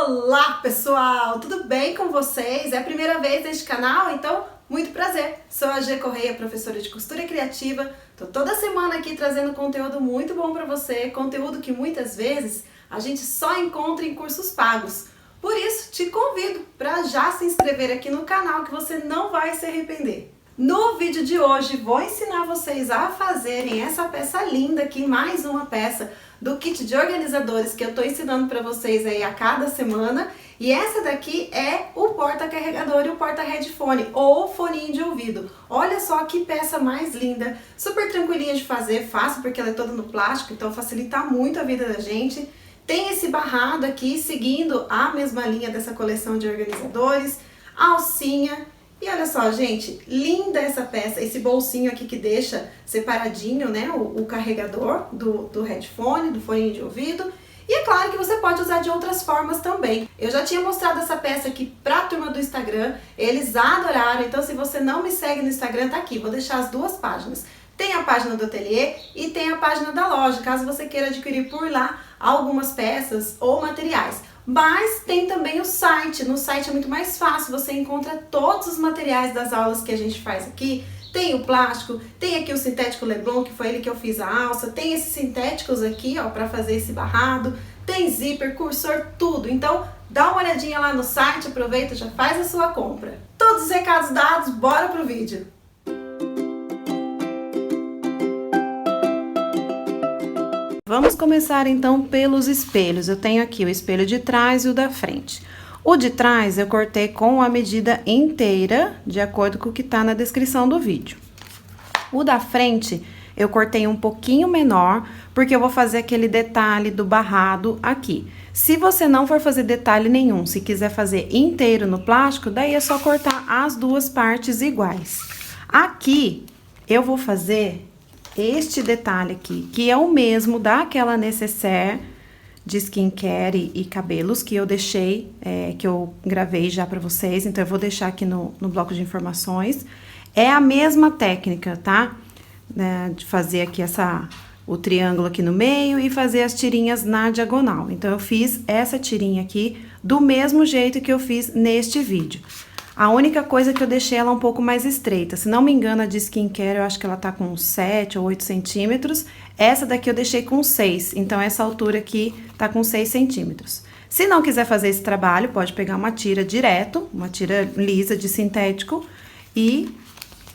Olá pessoal, tudo bem com vocês? É a primeira vez neste canal? Então, muito prazer! Sou a G Correia, professora de costura criativa. Tô toda semana aqui trazendo conteúdo muito bom para você, conteúdo que muitas vezes a gente só encontra em cursos pagos. Por isso, te convido para já se inscrever aqui no canal que você não vai se arrepender. No vídeo de hoje vou ensinar vocês a fazerem essa peça linda aqui, mais uma peça do kit de organizadores que eu tô ensinando para vocês aí a cada semana. E essa daqui é o porta-carregador e o porta-headphone, ou foninho de ouvido. Olha só que peça mais linda, super tranquilinha de fazer, fácil porque ela é toda no plástico, então facilita muito a vida da gente. Tem esse barrado aqui, seguindo a mesma linha dessa coleção de organizadores, a alcinha. E olha só, gente, linda essa peça, esse bolsinho aqui que deixa separadinho, né, o carregador do headphone, do fone de ouvido. E é claro que você pode usar de outras formas também. Eu já tinha mostrado essa peça aqui pra turma do Instagram, eles adoraram, então se você não me segue no Instagram, tá aqui, vou deixar as duas páginas. Tem a página do ateliê e tem a página da loja, caso você queira adquirir por lá algumas peças ou materiais. Mas tem também o site, no site é muito mais fácil, você encontra todos os materiais das aulas que a gente faz aqui. Tem o plástico, tem aqui o sintético Leblon, que foi ele que eu fiz a alça, tem esses sintéticos aqui, ó, para fazer esse barrado, tem zíper, cursor, tudo. Então, dá uma olhadinha lá no site, aproveita, já faz a sua compra. Todos os recados dados, bora pro vídeo! Vamos começar então pelos espelhos. Eu tenho aqui o espelho de trás e o da frente. O de trás eu cortei com a medida inteira, de acordo com o que tá na descrição do vídeo. O da frente eu cortei um pouquinho menor, porque eu vou fazer aquele detalhe do barrado aqui. Se você não for fazer detalhe nenhum, se quiser fazer inteiro no plástico, daí é só cortar as duas partes iguais. Aqui eu vou fazer este detalhe aqui, que é o mesmo daquela nécessaire de skincare e cabelos que eu deixei, que eu gravei já pra vocês, então eu vou deixar aqui no bloco de informações. É a mesma técnica, tá? De fazer aqui o triângulo aqui no meio e fazer as tirinhas na diagonal. Então, eu fiz essa tirinha aqui do mesmo jeito que eu fiz neste vídeo. A única coisa é que eu deixei ela um pouco mais estreita. Se não me engano, a de skincare eu acho que ela tá com 7 ou 8 centímetros. Essa daqui eu deixei com 6, então essa altura aqui tá com 6 centímetros. Se não quiser fazer esse trabalho, pode pegar uma tira direto, uma tira lisa de sintético e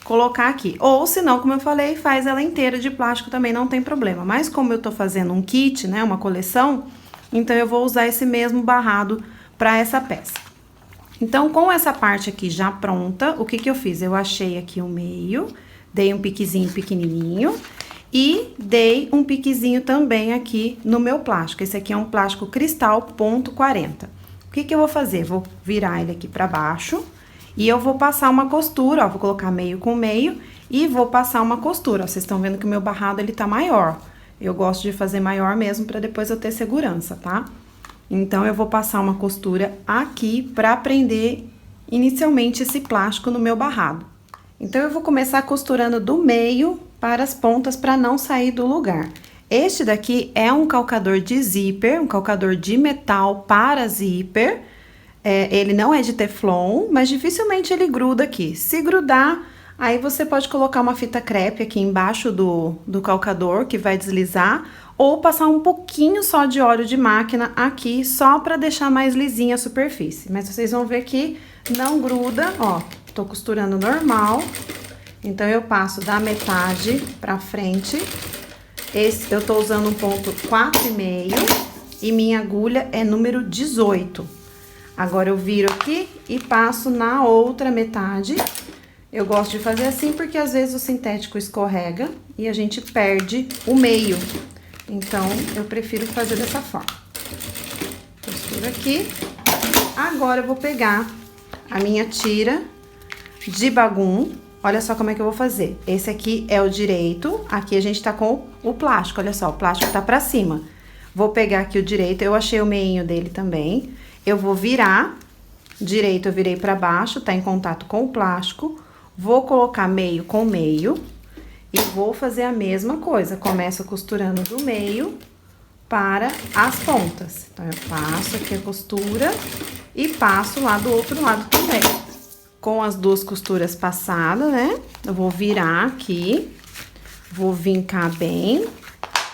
colocar aqui. Ou se não, como eu falei, faz ela inteira de plástico também, não tem problema. Mas como eu tô fazendo um kit, né, uma coleção, então eu vou usar esse mesmo barrado para essa peça. Então, com essa parte aqui já pronta, o que que eu fiz? Eu achei aqui o meio, dei um piquezinho pequenininho e dei um piquezinho também aqui no meu plástico. Esse aqui é um plástico cristal ponto 40. O que que eu vou fazer? Vou virar ele aqui pra baixo e eu vou passar uma costura, ó, vou colocar meio com meio e vou passar uma costura. Ó, vocês estão vendo que o meu barrado, ele tá maior. Eu gosto de fazer maior mesmo pra depois eu ter segurança, tá? Então, eu vou passar uma costura aqui pra prender inicialmente esse plástico no meu barrado. Então, eu vou começar costurando do meio para as pontas para não sair do lugar. Este daqui é um calcador de zíper, um calcador de metal para zíper. Ele não é de teflon, mas dificilmente ele gruda aqui. Se grudar, aí você pode colocar uma fita crepe aqui embaixo do calcador, que vai deslizar, ou passar um pouquinho só de óleo de máquina aqui, só pra deixar mais lisinha a superfície. Mas vocês vão ver que não gruda, ó, tô costurando normal. Então, eu passo da metade pra frente. Eu tô usando um ponto 4,5 e minha agulha é número 18. Agora, eu viro aqui e passo na outra metade. Eu gosto de fazer assim porque às vezes o sintético escorrega e a gente perde o meio. Então, eu prefiro fazer dessa forma. Costura aqui. Agora, eu vou pegar a minha tira de bagum. Olha só como é que eu vou fazer. Esse aqui é o direito. Aqui a gente tá com o plástico. Olha só, o plástico tá pra cima. Vou pegar aqui o direito. Eu achei o meinho dele também. Eu vou virar. Direito eu virei pra baixo, tá em contato com o plástico. Vou colocar meio com meio. E vou fazer a mesma coisa. Começo costurando do meio para as pontas. Então, eu passo aqui a costura e passo lá do outro lado também. Com as duas costuras passadas, né? Eu vou virar aqui, vou vincar bem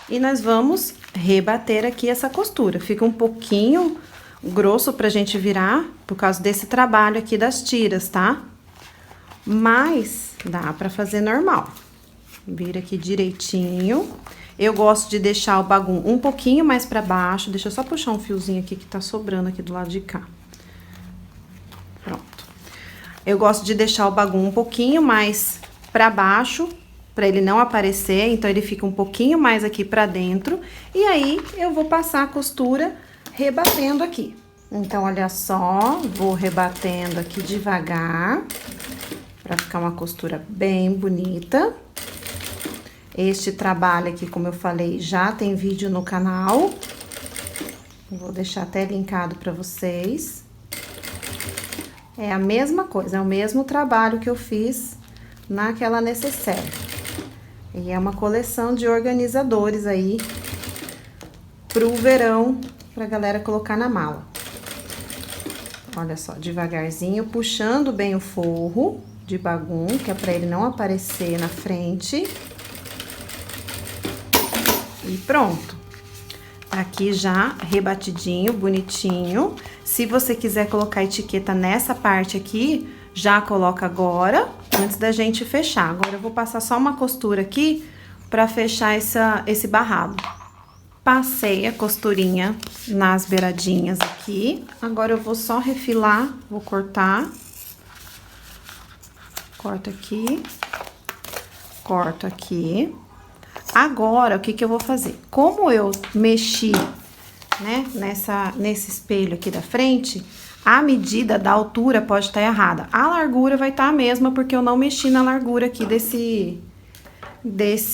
e nós vamos rebater aqui essa costura. Fica um pouquinho grosso pra gente virar por causa desse trabalho aqui das tiras, tá? Mas dá pra fazer normal. Vira aqui direitinho. Eu gosto de deixar o bagum um pouquinho mais pra baixo. Deixa eu só puxar um fiozinho aqui que tá sobrando aqui do lado de cá. Pronto. Eu gosto de deixar o bagum um pouquinho mais pra baixo, pra ele não aparecer. Então, ele fica um pouquinho mais aqui pra dentro. E aí, eu vou passar a costura rebatendo aqui. Então, olha só, vou rebatendo aqui devagar, pra ficar uma costura bem bonita. Este trabalho aqui, como eu falei, já tem vídeo no canal. Vou deixar até linkado pra vocês. É a mesma coisa, é o mesmo trabalho que eu fiz naquela necessaire. E é uma coleção de organizadores aí pro verão, pra galera colocar na mala. Olha só, devagarzinho, puxando bem o forro de bagum, que é pra ele não aparecer na frente. E pronto. Aqui já rebatidinho, bonitinho. Se você quiser colocar etiqueta nessa parte aqui, já coloca agora, antes da gente fechar. Agora eu vou passar só uma costura aqui pra fechar esse barrado. Passei a costurinha nas beiradinhas aqui. Agora eu vou só refilar, vou cortar. Corto aqui. Corto aqui. Agora, o que que eu vou fazer? Como eu mexi, né, nesse espelho aqui da frente, a medida da altura pode estar errada. A largura vai estar a mesma, porque eu não mexi na largura aqui desse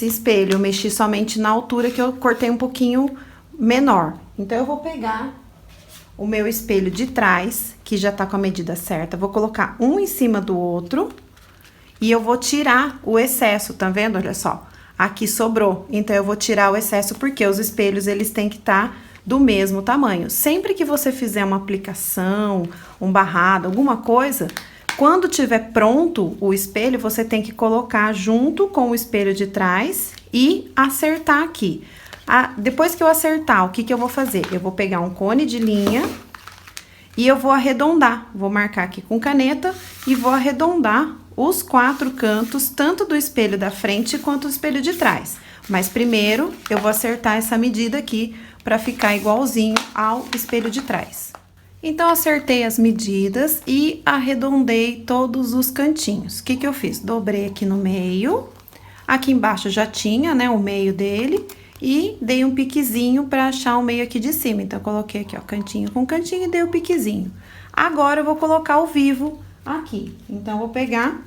espelho. Eu mexi somente na altura, que eu cortei um pouquinho menor. Então, eu vou pegar o meu espelho de trás, que já tá com a medida certa. Vou colocar um em cima do outro e eu vou tirar o excesso, tá vendo? Olha só. Aqui sobrou, então eu vou tirar o excesso porque os espelhos, eles têm que estar do mesmo tamanho. Sempre que você fizer uma aplicação, um barrado, alguma coisa, quando tiver pronto o espelho, você tem que colocar junto com o espelho de trás e acertar aqui. Depois que eu acertar, o que que eu vou fazer? Eu vou pegar um cone de linha e eu vou arredondar. Vou marcar aqui com caneta e vou arredondar os 4 cantos, tanto do espelho da frente quanto do espelho de trás. Mas primeiro, eu vou acertar essa medida aqui para ficar igualzinho ao espelho de trás. Então, acertei as medidas e arredondei todos os cantinhos. O que que eu fiz? Dobrei aqui no meio. Aqui embaixo já tinha, né, o meio dele. E dei um piquezinho para achar o meio aqui de cima. Então, eu coloquei aqui, ó, cantinho com cantinho e dei o piquezinho. Agora, eu vou colocar o vivo aqui. Então, eu vou pegar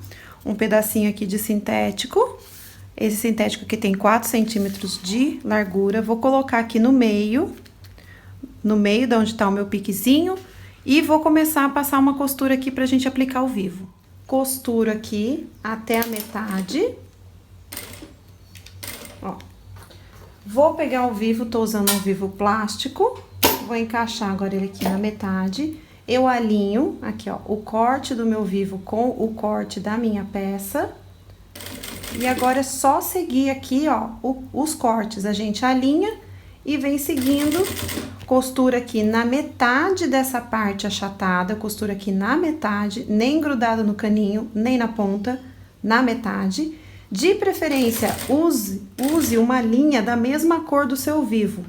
um pedacinho aqui de sintético. Esse sintético aqui tem 4 centímetros de largura. Vou colocar aqui no meio de onde tá o meu piquezinho. E vou começar a passar uma costura aqui pra gente aplicar o vivo. Costuro aqui até a metade. Ó. Vou pegar o vivo, tô usando um vivo plástico. Vou encaixar agora ele aqui na metade. Eu alinho aqui, ó, o corte do meu vivo com o corte da minha peça. E agora é só seguir aqui, ó, os cortes. A gente alinha e vem seguindo. Costura aqui na metade dessa parte achatada. Costura aqui na metade, nem grudado no caninho, nem na ponta, na metade. De preferência, use uma linha da mesma cor do seu vivo.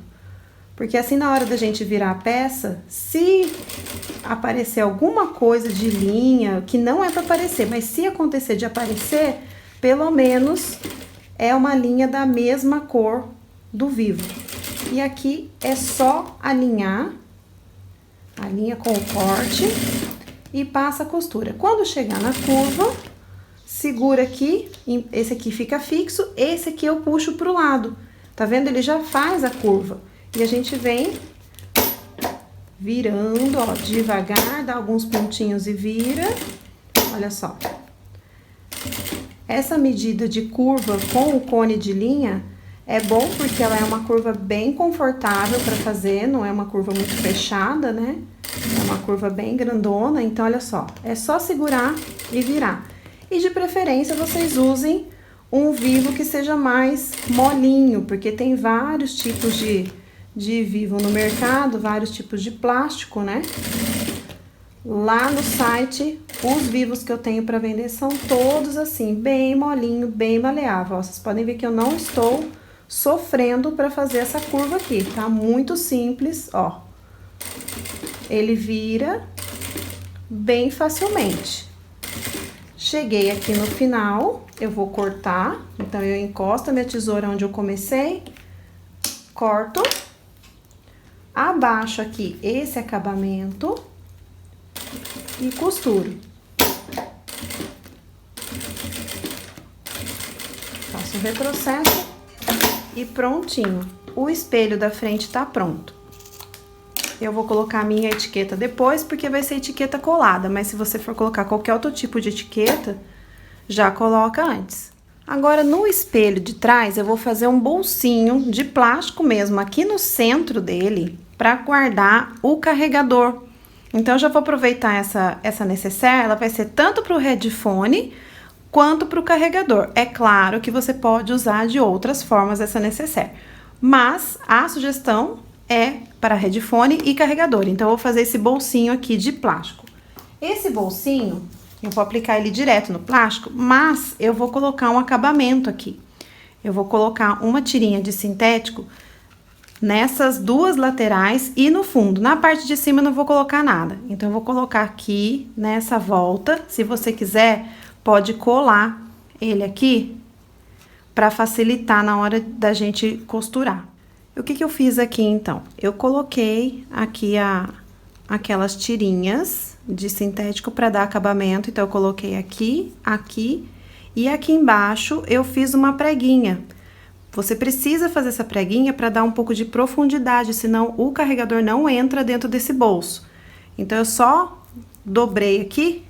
Porque assim, na hora da gente virar a peça, se aparecer alguma coisa de linha, que não é para aparecer, mas se acontecer de aparecer, pelo menos é uma linha da mesma cor do vivo. E aqui é só alinhar, alinha com o corte e passa a costura. Quando chegar na curva, segura aqui, esse aqui fica fixo, esse aqui eu puxo pro lado. Tá vendo? Ele já faz a curva. E a gente vem virando, ó, devagar, dá alguns pontinhos e vira. Olha só. Essa medida de curva com o cone de linha É bom porque ela é uma curva bem confortável para fazer, não é uma curva muito fechada, né? É uma curva bem grandona, então olha só, é só segurar e virar. E de preferência vocês usem um vivo que seja mais molinho, porque tem vários tipos de vivo no mercado, vários tipos de plástico, né? Lá no site, os vivos que eu tenho para vender são todos assim, bem molinho, bem maleável. Ó, vocês podem ver que eu não estou sofrendo para fazer essa curva aqui, tá? Muito simples, ó. Ele vira bem facilmente. Cheguei aqui no final, eu vou cortar, então eu encosto a minha tesoura onde eu comecei, corto, abaixo aqui esse acabamento e costuro. Faço o retrocesso e prontinho. O espelho da frente tá pronto. Eu vou colocar a minha etiqueta depois, porque vai ser etiqueta colada, mas se você for colocar qualquer outro tipo de etiqueta, já coloca antes. Agora, no espelho de trás, eu vou fazer um bolsinho de plástico mesmo, aqui no centro dele, para guardar o carregador. Então, eu já vou aproveitar essa necessaire, ela vai ser tanto para o headphone, quanto para o carregador. É claro que você pode usar de outras formas essa necessaire, mas a sugestão é para headphone e carregador. Então, eu vou fazer esse bolsinho aqui de plástico. Esse bolsinho, eu vou aplicar ele direto no plástico, mas eu vou colocar um acabamento aqui. Eu vou colocar uma tirinha de sintético nessas duas laterais e no fundo. Na parte de cima eu não vou colocar nada. Então, eu vou colocar aqui nessa volta. Se você quiser, pode colar ele aqui para facilitar na hora da gente costurar. O que eu fiz aqui, então? Eu coloquei aqui aquelas tirinhas de sintético para dar acabamento. Então, eu coloquei aqui, aqui e aqui embaixo eu fiz uma preguinha. Você precisa fazer essa preguinha para dar um pouco de profundidade, senão o carregador não entra dentro desse bolso. Então, eu só dobrei aqui,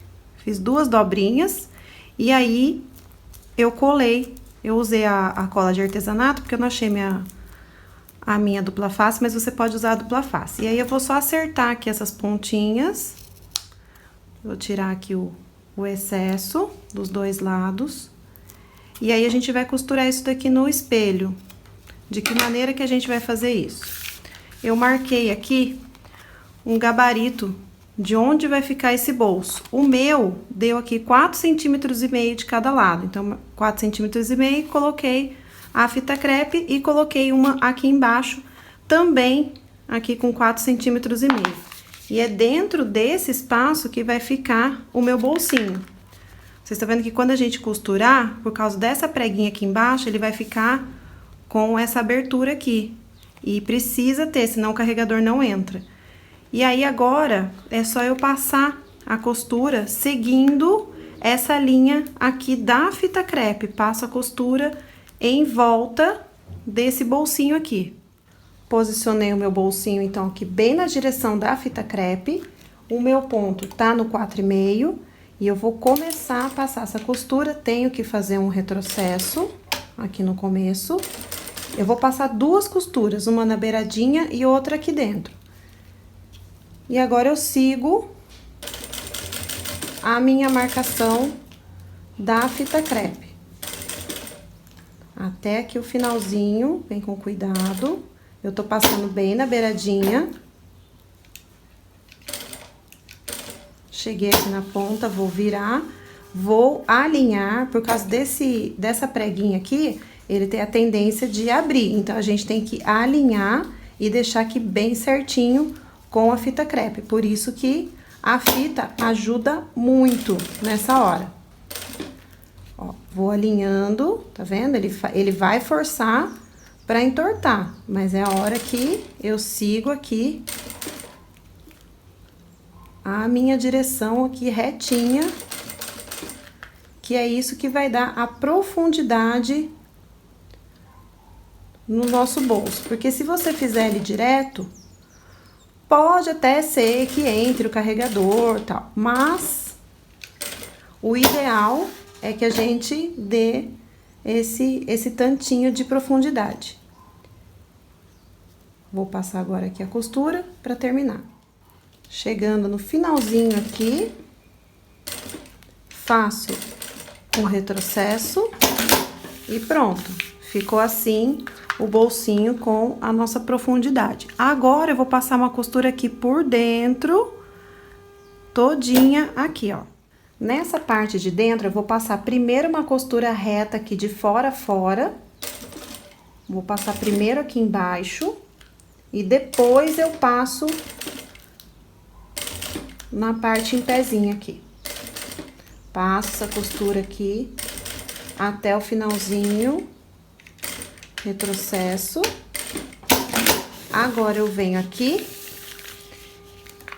fiz duas dobrinhas e aí eu colei. Eu usei a cola de artesanato porque eu não achei a minha dupla face, mas você pode usar a dupla face. E aí, eu vou só acertar aqui essas pontinhas. Vou tirar aqui o excesso dos dois lados. E aí, a gente vai costurar isso daqui no espelho. De que maneira que a gente vai fazer isso? Eu marquei aqui um gabarito de onde vai ficar esse bolso. O meu deu aqui 4,5 centímetros de cada lado. Então, 4,5 centímetros, coloquei a fita crepe e coloquei uma aqui embaixo, também aqui com 4,5 centímetros. E é dentro desse espaço que vai ficar o meu bolsinho. Vocês estão vendo que quando a gente costurar, por causa dessa preguinha aqui embaixo, ele vai ficar com essa abertura aqui. E precisa ter, senão o carregador não entra. E aí, agora, é só eu passar a costura seguindo essa linha aqui da fita crepe. Passo a costura em volta desse bolsinho aqui. Posicionei o meu bolsinho, então, aqui bem na direção da fita crepe. O meu ponto tá no 4,5 e eu vou começar a passar essa costura. Tenho que fazer um retrocesso aqui no começo. Eu vou passar duas costuras, uma na beiradinha e outra aqui dentro. E agora eu sigo a minha marcação da fita crepe. Até aqui o finalzinho, vem com cuidado. Eu tô passando bem na beiradinha. Cheguei aqui na ponta, vou virar, vou alinhar, por causa dessa preguinha aqui, ele tem a tendência de abrir. Então, a gente tem que alinhar e deixar aqui bem certinho com a fita crepe. Por isso que a fita ajuda muito nessa hora. Ó, vou alinhando, tá vendo? Ele vai forçar pra entortar, mas é a hora que eu sigo aqui a minha direção aqui retinha, que é isso que vai dar a profundidade no nosso bolso. Porque se você fizer ele direto, pode até ser que entre o carregador e tal, mas o ideal é que a gente dê esse tantinho de profundidade. Vou passar agora aqui a costura para terminar. Chegando no finalzinho aqui, faço um retrocesso e pronto. Ficou assim o bolsinho com a nossa profundidade. Agora, eu vou passar uma costura aqui por dentro, todinha aqui, ó. Nessa parte de dentro, eu vou passar primeiro uma costura reta aqui de fora a fora. Vou passar primeiro aqui embaixo e depois eu passo na parte em pezinho aqui. Passo essa costura aqui até o finalzinho, retrocesso. Agora eu venho aqui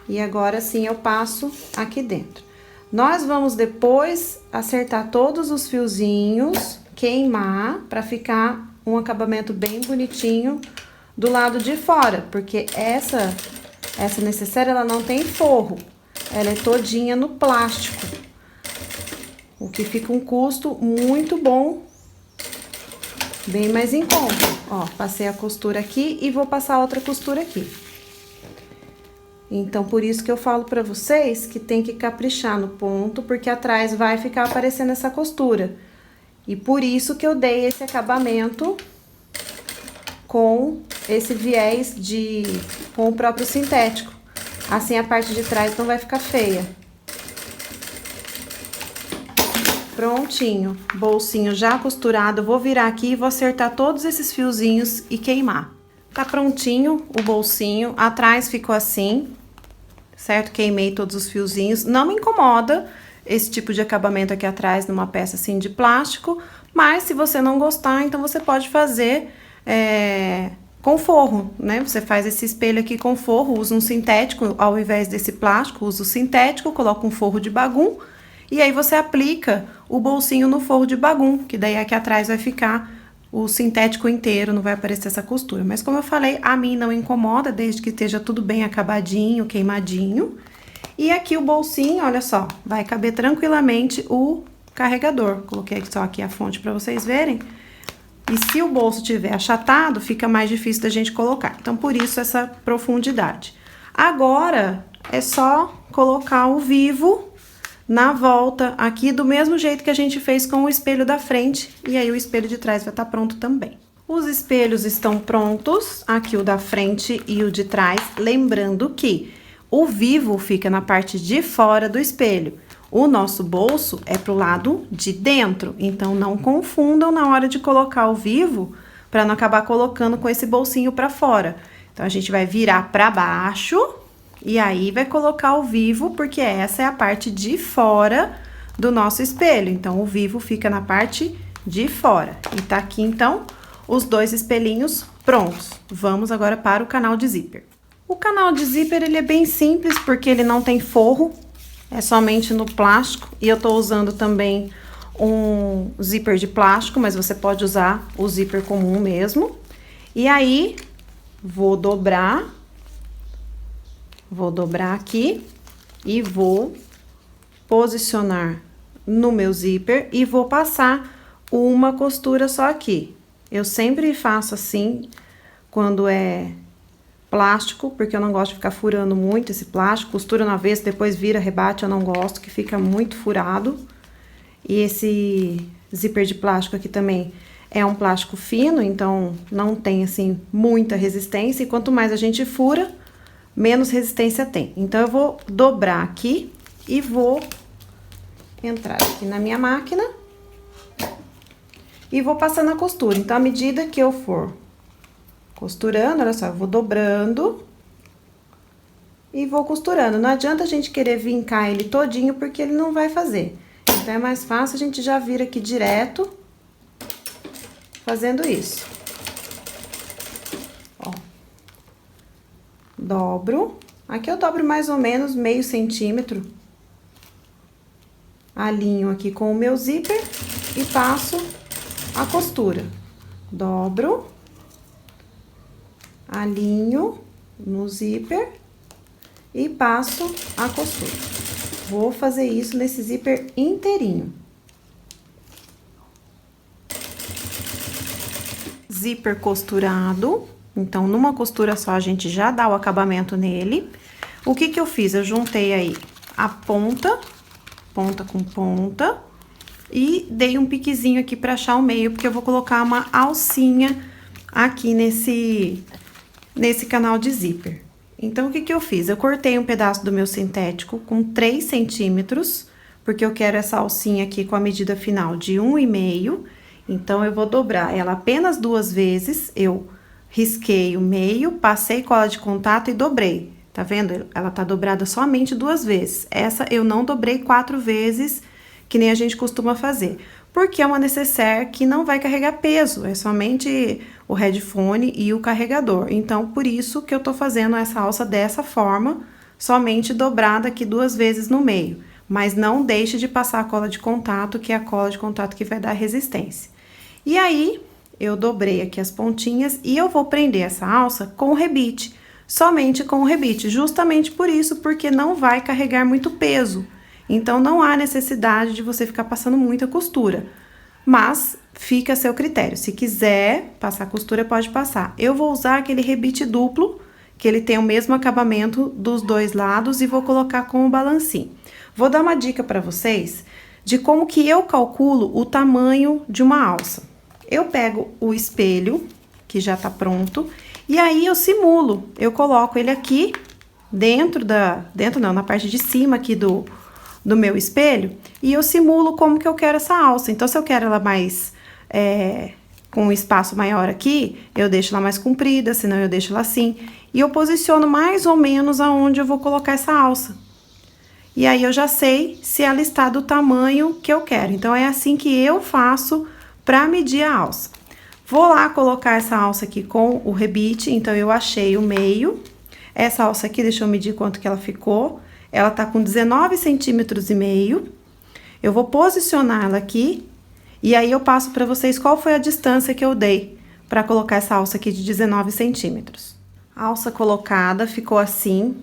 e agora sim eu passo aqui dentro. Nós vamos depois acertar todos os fiozinhos, queimar para ficar um acabamento bem bonitinho do lado de fora, porque essa necessaire ela não tem forro, ela é todinha no plástico, o que fica um custo muito bom, bem mais em conta. Ó, passei a costura aqui e vou passar outra costura aqui. Então, por isso que eu falo pra vocês que tem que caprichar no ponto, porque atrás vai ficar aparecendo essa costura. E por isso que eu dei esse acabamento com esse viés com o próprio sintético. Assim, a parte de trás não vai ficar feia. Prontinho, bolsinho já costurado. Vou virar aqui e vou acertar todos esses fiozinhos e queimar. Tá prontinho o bolsinho, atrás ficou assim, certo? Queimei todos os fiozinhos. Não me incomoda esse tipo de acabamento aqui atrás numa peça assim de plástico, mas se você não gostar, então você pode fazer com forro, né? Você faz esse espelho aqui com forro, usa um sintético ao invés desse plástico, usa o sintético, coloca um forro de bagum e aí você aplica o bolsinho no forro de bagum, que daí aqui atrás vai ficar o sintético inteiro, não vai aparecer essa costura. Mas como eu falei, a mim não incomoda, desde que esteja tudo bem acabadinho, queimadinho. E aqui o bolsinho, olha só, vai caber tranquilamente o carregador. Coloquei só aqui a fonte para vocês verem. E se o bolso tiver achatado, fica mais difícil da gente colocar. Então, por isso essa profundidade. Agora, é só colocar o vivo na volta aqui, do mesmo jeito que a gente fez com o espelho da frente, e aí o espelho de trás vai estar pronto também. Os espelhos estão prontos, aqui o da frente e o de trás, lembrando que o vivo fica na parte de fora do espelho. O nosso bolso é pro lado de dentro, então não confundam na hora de colocar o vivo, para não acabar colocando com esse bolsinho para fora. Então, a gente vai virar para baixo e aí vai colocar o vivo, porque essa é a parte de fora do nosso espelho. Então, o vivo fica na parte de fora. E tá aqui, então, os dois espelhinhos prontos. Vamos agora para o canal de zíper. O canal de zíper, ele é bem simples, porque ele não tem forro, é somente no plástico. E eu tô usando também um zíper de plástico, mas você pode usar o zíper comum mesmo. E aí, vou dobrar aqui e vou posicionar no meu zíper e vou passar uma costura só aqui. Eu sempre faço assim quando é plástico, porque eu não gosto de ficar furando muito esse plástico. Costura uma vez, depois vira, rebate, eu não gosto, que fica muito furado. E esse zíper de plástico aqui também é um plástico fino, então não tem assim muita resistência. E quanto mais a gente fura, menos resistência tem. Então, eu vou dobrar aqui e vou entrar aqui na minha máquina e vou passando a costura. Então, à medida que eu for costurando, olha só, eu vou dobrando e vou costurando. Não adianta a gente querer vincar ele todinho, porque ele não vai fazer. Então, é mais fácil a gente já vir aqui direto fazendo isso. Ó. Dobro. Aqui eu dobro mais ou menos meio centímetro. Alinho aqui com o meu zíper e passo a costura. Dobro. Alinho no zíper e passo a costura. Vou fazer isso nesse zíper inteirinho. zíper costurado. Então, numa costura só, a gente já dá o acabamento nele. O que que eu fiz? Eu juntei aí a ponta com ponta, e dei um piquezinho aqui pra achar o meio, porque eu vou colocar uma alcinha aqui nesse canal de zíper. Então, o que que eu fiz? Eu cortei um pedaço do meu sintético com 3 centímetros, porque eu quero essa alcinha aqui com a medida final de 1,5. Então, eu vou dobrar ela apenas 2 vezes. Eu risquei o meio, passei cola de contato e dobrei. Tá vendo? Ela tá dobrada somente 2 vezes. Essa eu não dobrei 4 vezes, que nem a gente costuma fazer. Porque é uma necessaire que não vai carregar peso, é somente o headphone e o carregador. Então, por isso que eu tô fazendo essa alça dessa forma, somente dobrada aqui 2 vezes no meio. Mas não deixe de passar a cola de contato, que é a cola de contato que vai dar resistência. E aí, eu dobrei aqui as pontinhas e eu vou prender essa alça com o rebite, somente com o rebite, justamente por isso, porque não vai carregar muito peso. Então, não há necessidade de você ficar passando muita costura, mas fica a seu critério. Se quiser passar costura, pode passar. Eu vou usar aquele rebite duplo, que ele tem o mesmo acabamento dos 2 lados, e vou colocar com o balancinho. Vou dar uma dica para vocês de como que eu calculo o tamanho de uma alça. Eu pego o espelho, que já tá pronto, e aí eu simulo. Eu coloco ele aqui na parte de cima aqui do meu espelho, e eu simulo como que eu quero essa alça. Então, se eu quero ela mais, com um espaço maior aqui, eu deixo ela mais comprida, senão eu deixo ela assim. E eu posiciono mais ou menos aonde eu vou colocar essa alça. E aí, eu já sei se ela está do tamanho que eu quero. Então, é assim que eu faço pra medir a alça. Vou lá colocar essa alça aqui com o rebite, então, eu achei o meio. Essa alça aqui, deixa eu medir quanto que ela ficou. Ela tá com 19,5 centímetros. Eu vou posicionar ela aqui, e aí eu passo pra vocês qual foi a distância que eu dei pra colocar essa alça aqui de 19 centímetros. A alça colocada ficou assim.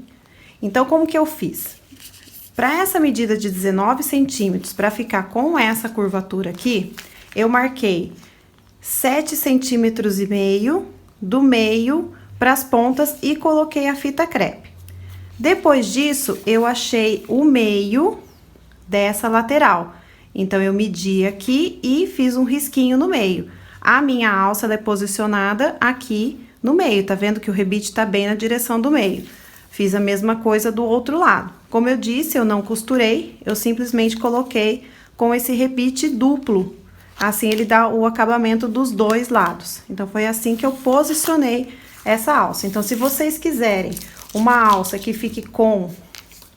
Então, como que eu fiz? Pra essa medida de 19 centímetros, pra ficar com essa curvatura aqui, eu marquei 7,5 centímetros do meio pras pontas e coloquei a fita crepe. Depois disso, eu achei o meio dessa lateral. Então, eu medi aqui e fiz um risquinho no meio. A minha alça, ela é posicionada aqui no meio. Tá vendo que o rebite tá bem na direção do meio. Fiz a mesma coisa do outro lado. Como eu disse, eu não costurei, eu simplesmente coloquei com esse rebite duplo. Assim, ele dá o acabamento dos 2 lados. Então, foi assim que eu posicionei essa alça. Então, se vocês quiserem uma alça que fique com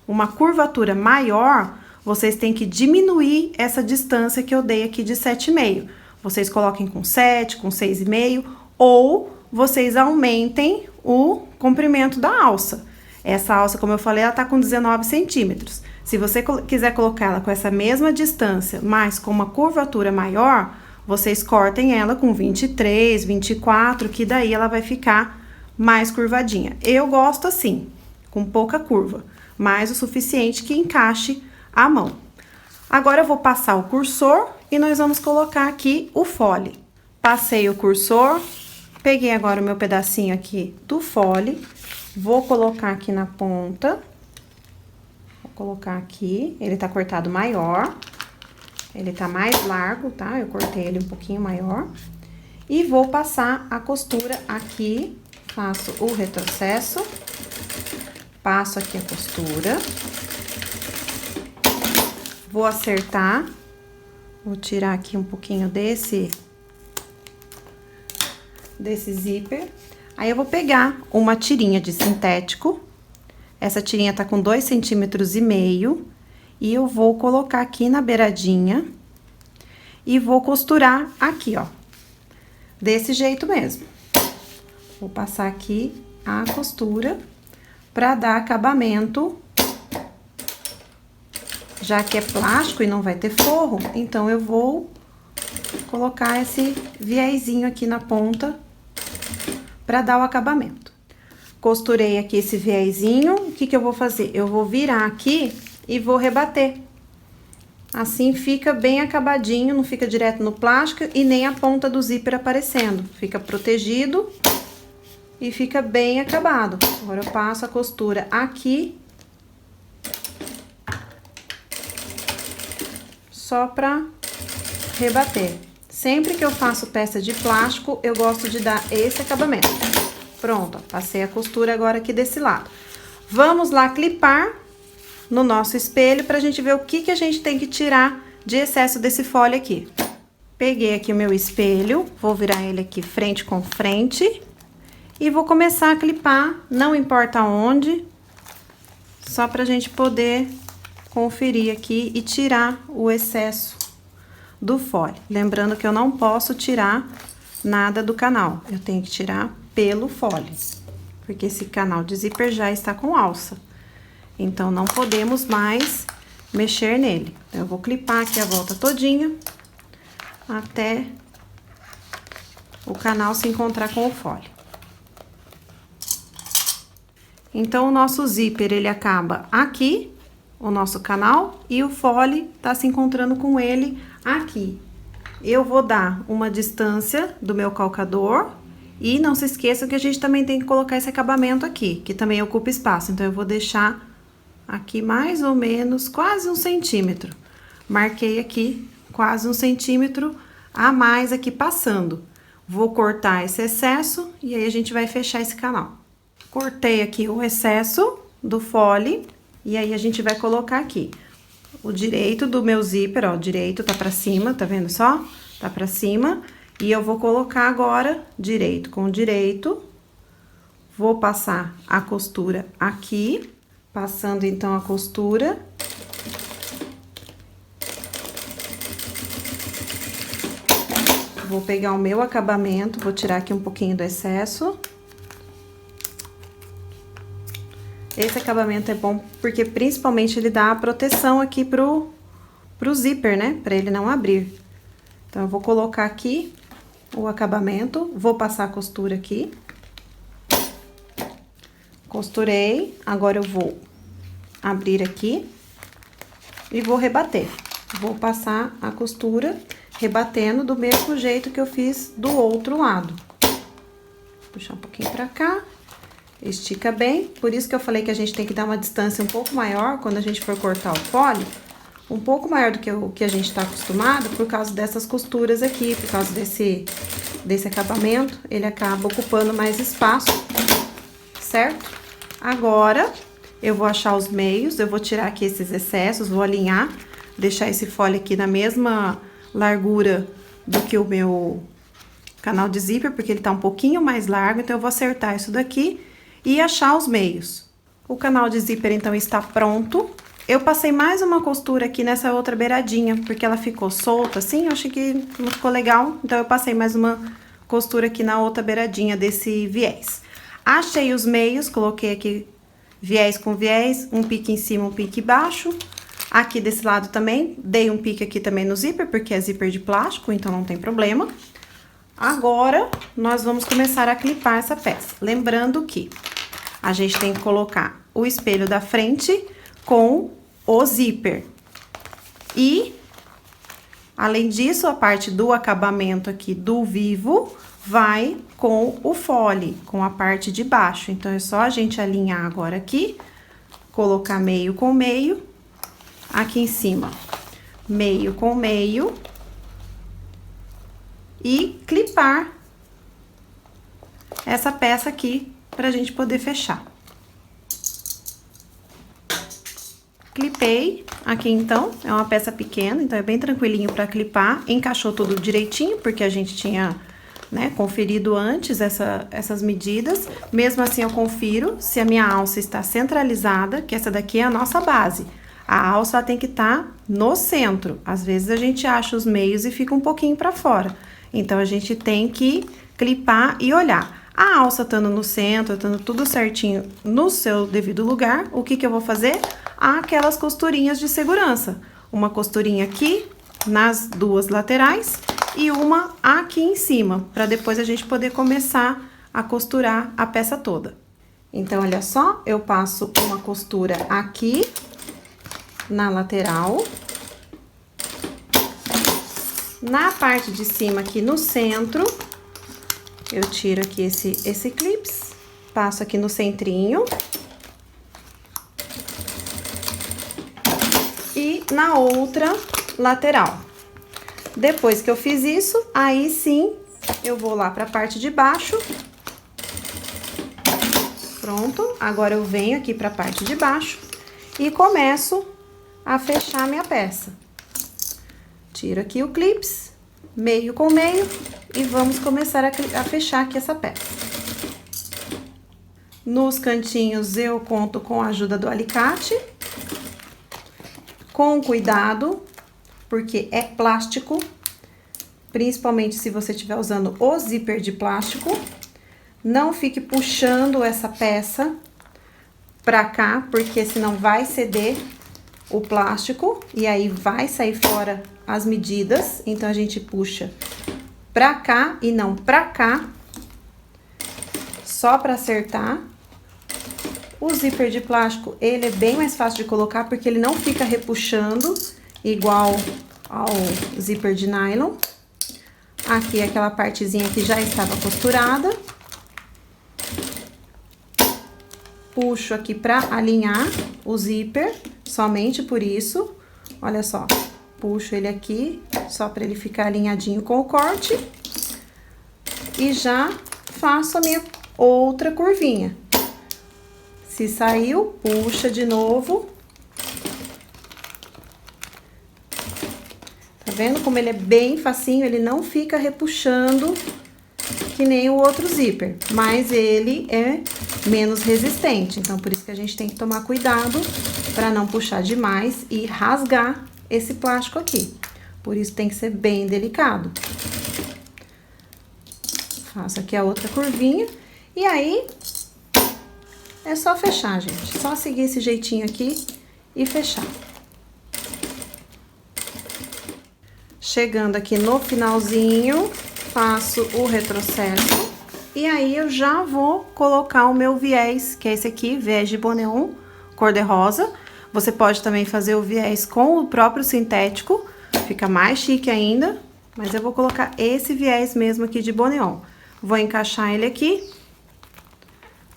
uma curvatura maior, vocês têm que diminuir essa distância que eu dei aqui de 7,5. Vocês coloquem com 7, com 6,5, ou vocês aumentem o comprimento da alça. Essa alça, como eu falei, ela tá com 19 centímetros. Se você quiser colocar ela com essa mesma distância, mas com uma curvatura maior, vocês cortem ela com 23, 24, que daí ela vai ficar mais curvadinha. Eu gosto assim, com pouca curva, mas o suficiente que encaixe a mão. Agora, eu vou passar o cursor e nós vamos colocar aqui o fole. Passei o cursor, peguei agora o meu pedacinho aqui do fole, vou colocar aqui na ponta. Vou colocar aqui, ele tá cortado maior, ele tá mais largo, tá? Eu cortei ele um pouquinho maior. E vou passar a costura aqui. Faço o retrocesso, passo aqui a costura, vou acertar, vou tirar aqui um pouquinho desse zíper. Aí, eu vou pegar uma tirinha de sintético, essa tirinha tá com 2,5 centímetros, e eu vou colocar aqui na beiradinha e vou costurar aqui, ó, desse jeito mesmo. Vou passar aqui a costura pra dar acabamento. Já que é plástico e não vai ter forro, então eu vou colocar esse viezinho aqui na ponta pra dar o acabamento. Costurei aqui esse viezinho, o que que eu vou fazer? Eu vou virar aqui e vou rebater. Assim fica bem acabadinho, não fica direto no plástico e nem a ponta do zíper aparecendo. Fica protegido e fica bem acabado. Agora eu passo a costura aqui. Só pra rebater. Sempre que eu faço peça de plástico, eu gosto de dar esse acabamento. Pronto, ó, passei a costura agora aqui desse lado. Vamos lá clipar no nosso espelho pra gente ver o que a gente tem que tirar de excesso desse folha aqui. Peguei aqui o meu espelho, vou virar ele aqui frente com frente e vou começar a clipar, não importa onde, só pra gente poder conferir aqui e tirar o excesso do folha. Lembrando que eu não posso tirar nada do canal, eu tenho que tirar pelo folha, porque esse canal de zíper já está com alça. Então, não podemos mais mexer nele. Então, eu vou clipar aqui a volta todinha, até o canal se encontrar com o folha. Então, o nosso zíper, ele acaba aqui, o nosso canal, e o fole tá se encontrando com ele aqui. Eu vou dar uma distância do meu calcador, e não se esqueçam que a gente também tem que colocar esse acabamento aqui, que também ocupa espaço. Então, eu vou deixar aqui mais ou menos quase 1 centímetro. Marquei aqui quase 1 centímetro a mais aqui passando. Vou cortar esse excesso e aí a gente vai fechar esse canal. Cortei aqui o excesso do fole e aí a gente vai colocar aqui o direito do meu zíper, ó, o direito tá pra cima, tá vendo só? Tá pra cima. E eu vou colocar agora direito com direito. Vou passar a costura aqui. Passando, então, a costura. Vou pegar o meu acabamento, vou tirar aqui um pouquinho do excesso. Esse acabamento é bom porque, principalmente, ele dá a proteção aqui pro zíper, né? Pra ele não abrir. Então, eu vou colocar aqui o acabamento, vou passar a costura aqui. Costurei, agora eu vou abrir aqui e vou rebater. Vou passar a costura rebatendo do mesmo jeito que eu fiz do outro lado. Puxar um pouquinho pra cá, estica bem. Por isso que eu falei que a gente tem que dar uma distância um pouco maior quando a gente for cortar o fole. Um pouco maior do que o que a gente tá acostumado, por causa dessas costuras aqui, por causa desse acabamento, ele acaba ocupando mais espaço, certo? Agora, eu vou achar os meios, eu vou tirar aqui esses excessos, vou alinhar, deixar esse fole aqui na mesma largura do que o meu canal de zíper, porque ele tá um pouquinho mais largo, então eu vou acertar isso daqui e achar os meios. O canal de zíper, então, está pronto. Eu passei mais uma costura aqui nessa outra beiradinha, porque ela ficou solta, assim, eu achei que não ficou legal, então eu passei mais uma costura aqui na outra beiradinha desse viés. Achei os meios, coloquei aqui viés com viés, um pique em cima, um pique embaixo. Aqui desse lado também, dei um pique aqui também no zíper, porque é zíper de plástico, então não tem problema. Agora, nós vamos começar a clipar essa peça. Lembrando que a gente tem que colocar o espelho da frente com o zíper. E, além disso, a parte do acabamento aqui do vivo vai com o fole, com a parte de baixo. Então, é só a gente alinhar agora aqui, colocar meio com meio, aqui em cima, meio com meio, e clipar essa peça aqui pra gente poder fechar. Clipei aqui, então, é uma peça pequena, então é bem tranquilinho pra clipar. Encaixou tudo direitinho, porque a gente tinha, né, conferido antes essas medidas. Mesmo assim, eu confiro se a minha alça está centralizada, que essa daqui é a nossa base. A alça tem que estar no centro. Às vezes, a gente acha os meios e fica um pouquinho pra fora. Então, a gente tem que clipar e olhar. A alça estando no centro, estando tudo certinho no seu devido lugar, o que eu vou fazer? Aquelas costurinhas de segurança. Uma costurinha aqui, nas duas laterais, e uma aqui em cima, para depois a gente poder começar a costurar a peça toda. Então, olha só, eu passo uma costura aqui na lateral, Na parte de cima aqui no centro, eu tiro aqui esse clips, passo aqui no centrinho. E na outra lateral. Depois que eu fiz isso, aí sim, eu vou lá pra parte de baixo. Pronto, agora eu venho aqui pra parte de baixo e começo a fechar minha peça. Tiro aqui o clips, meio com meio, e vamos começar a fechar aqui essa peça. Nos cantinhos eu conto com a ajuda do alicate. Com cuidado, porque é plástico, principalmente se você estiver usando o zíper de plástico. Não fique puxando essa peça pra cá, porque senão vai ceder o plástico e aí vai sair fora as medidas. Então, a gente puxa pra cá e não pra cá, só pra acertar. O zíper de plástico, ele é bem mais fácil de colocar, porque ele não fica repuxando, igual ao zíper de nylon. Aqui, aquela partezinha que já estava costurada. Puxo aqui pra alinhar o zíper, somente por isso. Olha só, puxo ele aqui, só pra ele ficar alinhadinho com o corte. E já faço a minha outra curvinha. Se saiu, puxa de novo. Tá vendo como ele é bem facinho? Ele não fica repuxando que nem o outro zíper, mas ele é menos resistente. Então, por isso que a gente tem que tomar cuidado para não puxar demais e rasgar esse plástico aqui. Por isso tem que ser bem delicado. Faço aqui a outra curvinha e aí é só fechar, gente. Só seguir esse jeitinho aqui e fechar. Chegando aqui no finalzinho, faço o retrocesso. E aí, eu já vou colocar o meu viés, que é esse aqui, viés de boneon, cor de rosa. Você pode também fazer o viés com o próprio sintético, fica mais chique ainda. Mas eu vou colocar esse viés mesmo aqui de boneon. Vou encaixar ele aqui.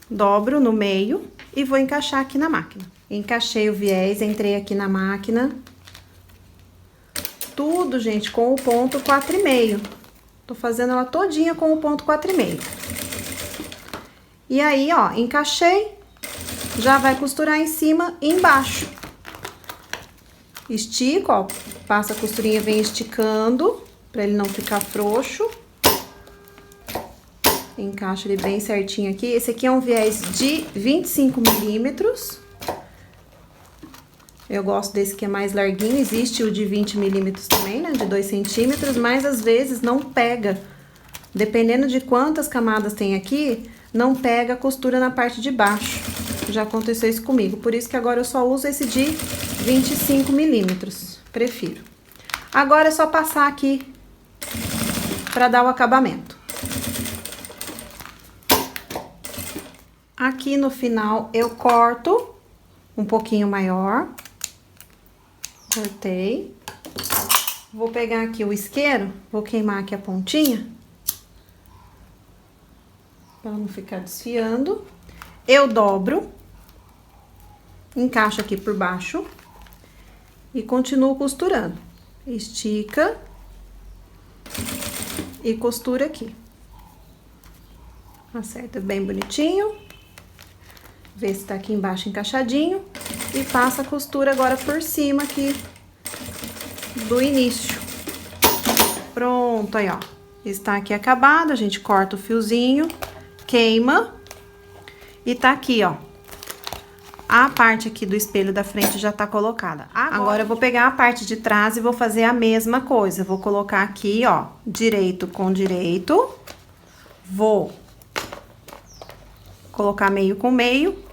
Dobro no meio e vou encaixar aqui na máquina. Encaixei o viés, entrei aqui na máquina. Tudo, gente, com o ponto 4,5. Tô fazendo ela todinha com o ponto 4,5. E aí, ó, encaixei. Já vai costurar em cima e embaixo. Estico, ó, passa a costurinha, vem esticando, pra ele não ficar frouxo. Encaixo ele bem certinho aqui. Esse aqui é um viés de 25 milímetros. Eu gosto desse que é mais larguinho. Existe o de 20 milímetros também, né? De 2 centímetros, mas às vezes não pega. Dependendo de quantas camadas tem aqui, não pega a costura na parte de baixo. Já aconteceu isso comigo. Por isso que agora eu só uso esse de 25 milímetros. Prefiro. Agora é só passar aqui pra dar o acabamento. Aqui no final eu corto um pouquinho maior. Cortei. Vou pegar aqui o isqueiro, vou queimar aqui a pontinha. Pra não ficar desfiando. Eu dobro. Encaixo aqui por baixo. E continuo costurando. Estica. E costura aqui. Acerta bem bonitinho. Vê se tá aqui embaixo encaixadinho. E passa a costura agora por cima aqui do início. Pronto, aí, ó. Está aqui acabado, a gente corta o fiozinho, queima. E tá aqui, ó. A parte aqui do espelho da frente já tá colocada. Agora eu vou pegar a parte de trás e vou fazer a mesma coisa. Vou colocar aqui, ó, direito com direito. Vou colocar meio com meio,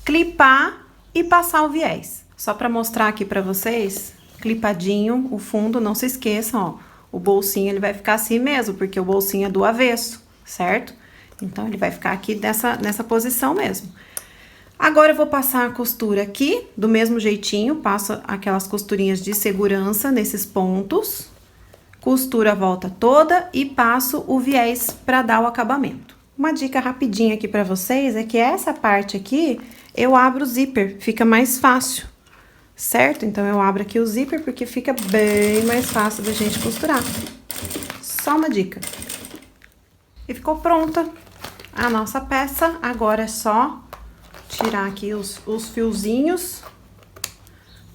clipar e passar o viés. Só pra mostrar aqui pra vocês, clipadinho o fundo, não se esqueçam, ó. O bolsinho, ele vai ficar assim mesmo, porque o bolsinho é do avesso, certo? Então, ele vai ficar aqui nessa posição mesmo. Agora, eu vou passar a costura aqui, do mesmo jeitinho, passo aquelas costurinhas de segurança nesses pontos. costuro a volta toda e passo o viés para dar o acabamento. Uma dica rapidinha aqui para vocês é que essa parte aqui eu abro o zíper, fica mais fácil, certo? Então eu abro aqui o zíper porque fica bem mais fácil da gente costurar. Só uma dica. E ficou pronta a nossa peça. Agora é só tirar aqui os fiozinhos,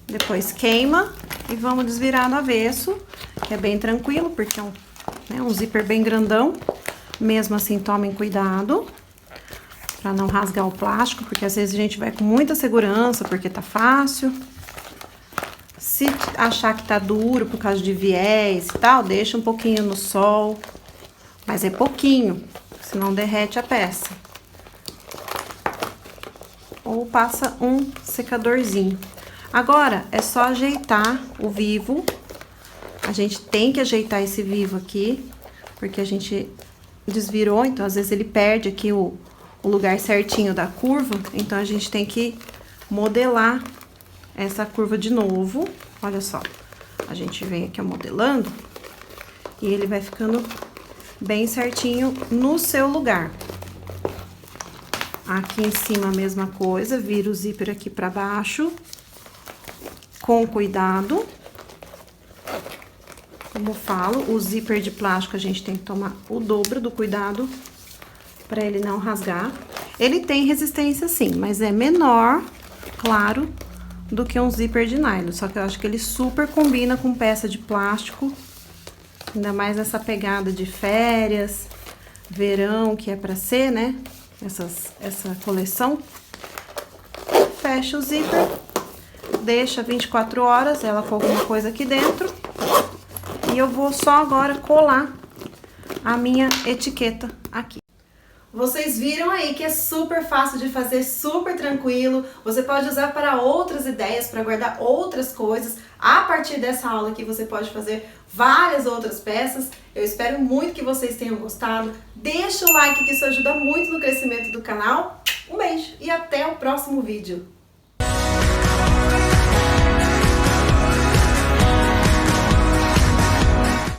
depois queima e vamos desvirar no avesso, que é bem tranquilo, porque é um zíper bem grandão. Mesmo assim, tomem cuidado para não rasgar o plástico, porque às vezes a gente vai com muita segurança, porque tá fácil. Se achar que tá duro por causa de viés e tal, deixa um pouquinho no sol, mas é pouquinho, senão derrete a peça. Ou passa um secadorzinho. Agora, é só ajeitar o vivo. A gente tem que ajeitar esse vivo aqui, porque a gente desvirou, então às vezes ele perde aqui o lugar certinho da curva, então a gente tem que modelar essa curva de novo. Olha só, a gente vem aqui modelando e ele vai ficando bem certinho no seu lugar. Aqui em cima a mesma coisa, vira o zíper aqui pra baixo, com cuidado. Como eu falo, o zíper de plástico a gente tem que tomar o dobro do cuidado para ele não rasgar. Ele tem resistência sim, mas é menor, claro, do que um zíper de nylon. Só que eu acho que ele super combina com peça de plástico, ainda mais essa pegada de férias, verão, que é para ser, né? Essa coleção. Fecha o zíper, deixa 24 horas, ela com alguma coisa aqui dentro. E eu vou só agora colar a minha etiqueta aqui. Vocês viram aí que é super fácil de fazer, super tranquilo. Você pode usar para outras ideias, para guardar outras coisas. A partir dessa aula aqui você pode fazer várias outras peças. Eu espero muito que vocês tenham gostado. Deixa o like que isso ajuda muito no crescimento do canal. Um beijo e até o próximo vídeo.